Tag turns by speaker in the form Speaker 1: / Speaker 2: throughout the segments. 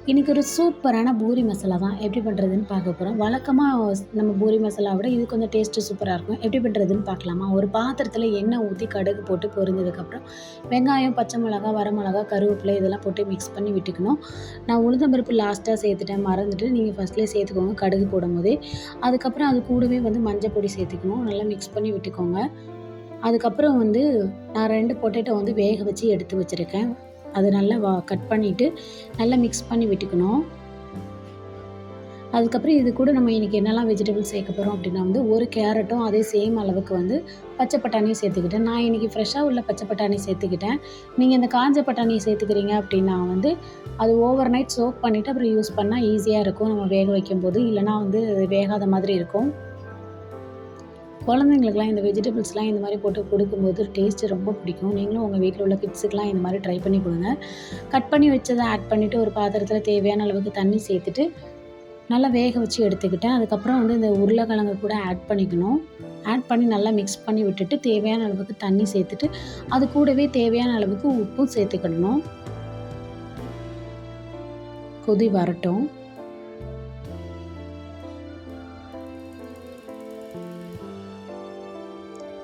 Speaker 1: இன்றைக்கி ஒரு சூப்பரான பூரி மசாலா தான் எப்படி பண்ணுறதுன்னு பார்க்க போகிறோம். வழக்கமாக நம்ம பூரி மசாலா விட இது கொஞ்சம் டேஸ்ட்டு சூப்பராக இருக்கும். எப்படி பண்ணுறதுன்னு பார்க்கலாமா? ஒரு பாத்திரத்தில் எண்ணெய் ஊற்றி கடுகு போட்டு பொரிஞ்சதுக்கப்புறம் வெங்காயம், பச்சை மிளகா, வரமிளகா, கருவேப்பிலை இதெல்லாம் போட்டு மிக்ஸ் பண்ணி விட்டுக்கணும். நான் உளுந்தம்பருப்பு லாஸ்ட்டாக சேர்த்துட்டேன், மறந்துட்டு நீங்கள் ஃபஸ்ட்லேயே சேர்த்துக்கோங்க கடுகு போடும்போதே. அதுக்கப்புறம் அது கூடவே மஞ்சள் பொடி சேர்த்துக்கணும், நல்லா மிக்ஸ் பண்ணி விட்டுக்கோங்க. அதுக்கப்புறம் நான் 2 பொட்டேட்டோ வேக வச்சு எடுத்து வச்சுருக்கேன். அது நல்லா கட் பண்ணிவிட்டு நல்லா மிக்ஸ் பண்ணி விட்டுக்கணும். அதுக்கப்புறம் இது கூட நம்ம இன்றைக்கி என்னெல்லாம் வெஜிடபிள்ஸ் சேர்க்க போகிறோம் அப்படின்னா ஒரு கேரட்டும் அதே சேம் அளவுக்கு பச்சை பட்டாணியும் சேர்த்துக்கிட்டேன். நான் இன்றைக்கி ஃப்ரெஷ்ஷாக உள்ள பச்சை பட்டாணி சேர்த்துக்கிட்டேன். நீங்கள் இந்த காஞ்ச பட்டாணியை சேர்த்துக்கிறீங்க அப்படின்னா அது ஓவர் நைட் சோக் பண்ணிவிட்டு அப்புறம் யூஸ் பண்ணால் ஈஸியாக இருக்கும் நம்ம வேக வைக்கும்போது. இல்லைனா வேகாத மாதிரி இருக்கும். குழந்தைங்களுக்குலாம் இந்த வெஜிடபிள்ஸ்லாம் இந்த மாதிரி போட்டு கொடுக்கும்போது டேஸ்ட்டு ரொம்ப பிடிக்கும். நீங்களும் உங்கள் வீட்டில் உள்ள கிட்ஸுக்கெலாம் இந்த மாதிரி ட்ரை பண்ணி கொடுங்க. கட் பண்ணி வச்சதை ஆட் பண்ணிவிட்டு ஒரு பாத்திரத்தில் தேவையான அளவுக்கு தண்ணி சேர்த்துட்டு நல்லா வேக வச்சு எடுத்துக்கிட்டேன். அதுக்கப்புறம் இந்த உருளைக்கிழங்கு கூட ஆட் பண்ணிக்கணும். ஆட் பண்ணி நல்லா மிக்ஸ் பண்ணி விட்டுட்டு தேவையான அளவுக்கு தண்ணி சேர்த்துட்டு அது கூடவே தேவையான அளவுக்கு உப்பும் சேர்த்துக்கிடணும். கொதி வரட்டும்.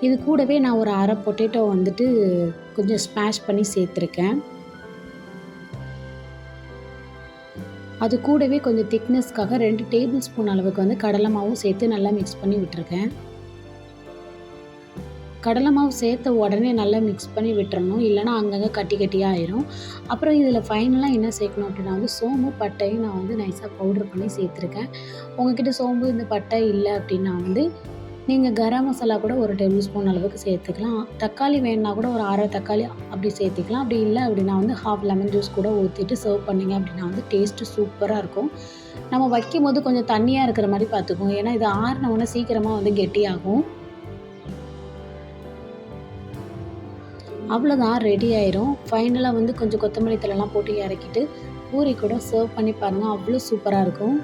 Speaker 1: இது கூடவே நான் ஒரு அரை பொட்டேட்டோ கொஞ்சம் ஸ்மாஷ் பண்ணி சேர்த்துருக்கேன். அது கூடவே கொஞ்சம் திக்னஸ்க்காக 2 டேபிள் ஸ்பூன் அளவுக்கு கடலை மாவும் சேர்த்து நல்லா மிக்ஸ் பண்ணி விட்டுருக்கேன். கடலை மாவு சேர்த்த உடனே நல்லா மிக்ஸ் பண்ணி விட்டுறணும், இல்லைனா அங்கங்கே கட்டி கட்டியாக ஆயிரும். அப்புறம் இதில் ஃபைனலாக என்ன சேர்க்கணும் அப்படின்னா சோம்பு, பட்டையும் நான் நைஸாக பவுட்ரு பண்ணி சேர்த்துருக்கேன். உங்கள்கிட்ட சோம்பு இந்த பட்டை இல்லை அப்படின்னா நீங்கள் கரம் மசாலா கூட ஒரு டேபிள் ஸ்பூன் அளவுக்கு சேர்த்துக்கலாம். தக்காளி வேணுன்னா கூட ஒரு அரை தக்காளி அப்படி சேர்த்துக்கலாம். அப்படி இல்லை அப்படின்னா ஹாஃப் லெமன் ஜூஸ் கூட ஊற்றிட்டு சர்வ் பண்ணிங்க அப்படின்னா டேஸ்ட்டு சூப்பராக இருக்கும். நம்ம வைக்கும்போது கொஞ்சம் தண்ணியாக இருக்கிற மாதிரி பார்த்துக்குவோம், ஏன்னா இது ஆறினவுடனே சீக்கிரமாக கெட்டியாகும். அவ்வளோதான், ரெடி ஆயிரும். ஃபைனலாக கொஞ்சம் கொத்தமல்லி தழைலாம் போட்டு இறக்கிட்டு பூரி கூட சர்வ் பண்ணி பாருங்கள், அவ்வளோ சூப்பராக இருக்கும்.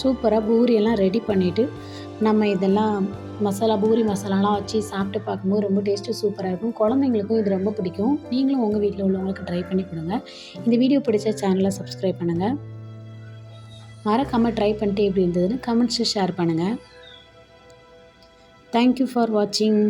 Speaker 1: சூப்பராக பூரியெல்லாம் ரெடி பண்ணிவிட்டு நம்ம இதெல்லாம் பூரி மசாலாலாம் வச்சு சாப்பிட்டு பார்க்கும்போது ரொம்ப டேஸ்ட்டு சூப்பராக இருக்கும். குழந்தைங்களுக்கும் இது ரொம்ப பிடிக்கும். நீங்களும் உங்கள் வீட்டில் உள்ளவங்களுக்கு ட்ரை பண்ணி கொடுங்க. இந்த வீடியோ பிடிச்ச சேனலை சப்ஸ்கிரைப் பண்ணுங்கள். மறக்காமல் ட்ரை பண்ணிட்டு எப்படி இருந்ததுன்னு கமெண்ட்ஸை ஷேர் பண்ணுங்கள். தேங்க்யூ ஃபார் வாட்சிங்.